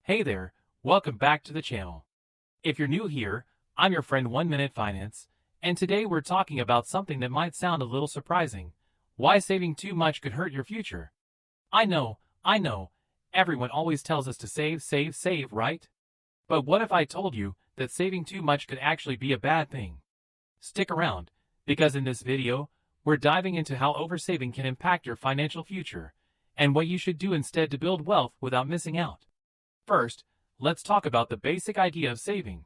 Hey there, welcome back to the channel. If you're new here, I'm your friend 1 Minute Finance, and today we're talking about something that might sound a little surprising: why saving too much could hurt your future. I know, everyone always tells us to save, save, save, right? But what if I told you that saving too much could actually be a bad thing? Stick around, because in this video, we're diving into how oversaving can impact your financial future, and what you should do instead to build wealth without missing out. First, let's talk about the basic idea of saving.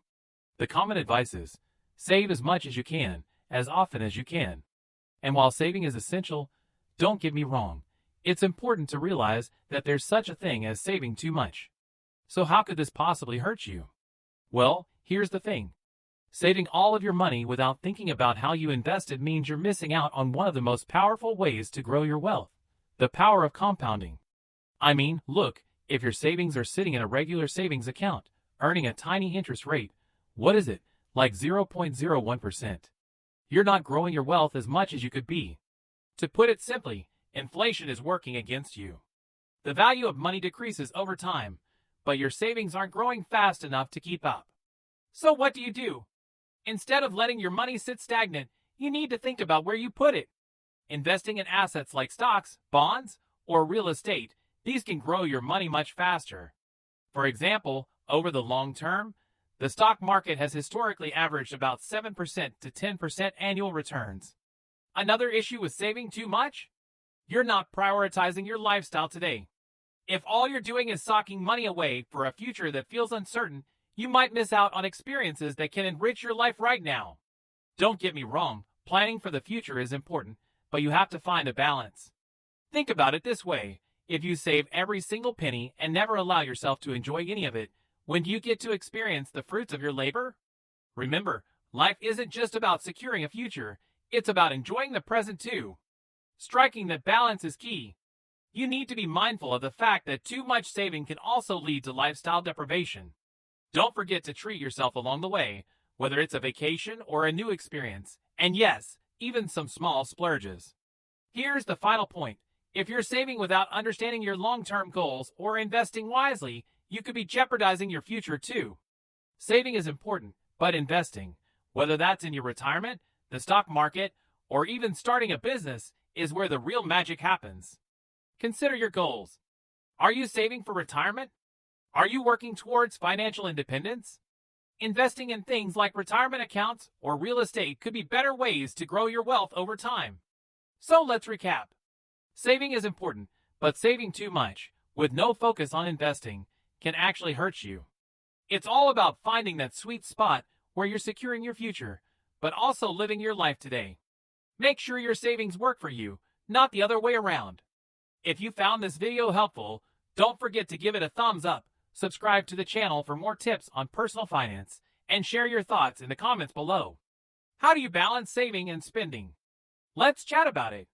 The common advice is, save as much as you can, as often as you can. And while saving is essential, don't get me wrong, it's important to realize that there's such a thing as saving too much. So how could this possibly hurt you? Well, here's the thing. Saving all of your money without thinking about how you invested means you're missing out on one of the most powerful ways to grow your wealth: the power of compounding. I mean, look, if your savings are sitting in a regular savings account, earning a tiny interest rate, what is it, like 0.01%? You're not growing your wealth as much as you could be. To put it simply, inflation is working against you. The value of money decreases over time, but your savings aren't growing fast enough to keep up. So what do? Instead of letting your money sit stagnant, you need to think about where you put it. Investing in assets like stocks, bonds, or real estate, these can grow your money much faster. For example, over the long term, the stock market has historically averaged about 7% to 10% annual returns. Another issue with saving too much? You're not prioritizing your lifestyle today. If all you're doing is socking money away for a future that feels uncertain, you might miss out on experiences that can enrich your life right now. Don't get me wrong, planning for the future is important, but you have to find a balance. Think about it this way: if you save every single penny and never allow yourself to enjoy any of it, when do you get to experience the fruits of your labor? Remember, life isn't just about securing a future, it's about enjoying the present too. Striking that balance is key. You need to be mindful of the fact that too much saving can also lead to lifestyle deprivation. Don't forget to treat yourself along the way, whether it's a vacation or a new experience, and yes, even some small splurges. Here's the final point. If you're saving without understanding your long-term goals or investing wisely, you could be jeopardizing your future too. Saving is important, but investing, whether that's in your retirement, the stock market, or even starting a business, is where the real magic happens. Consider your goals. Are you saving for retirement? Are you working towards financial independence? Investing in things like retirement accounts or real estate could be better ways to grow your wealth over time. So let's recap. Saving is important, but saving too much, with no focus on investing, can actually hurt you. It's all about finding that sweet spot where you're securing your future, but also living your life today. Make sure your savings work for you, not the other way around. If you found this video helpful, don't forget to give it a thumbs up, subscribe to the channel for more tips on personal finance, and share your thoughts in the comments below. How do you balance saving and spending? Let's chat about it.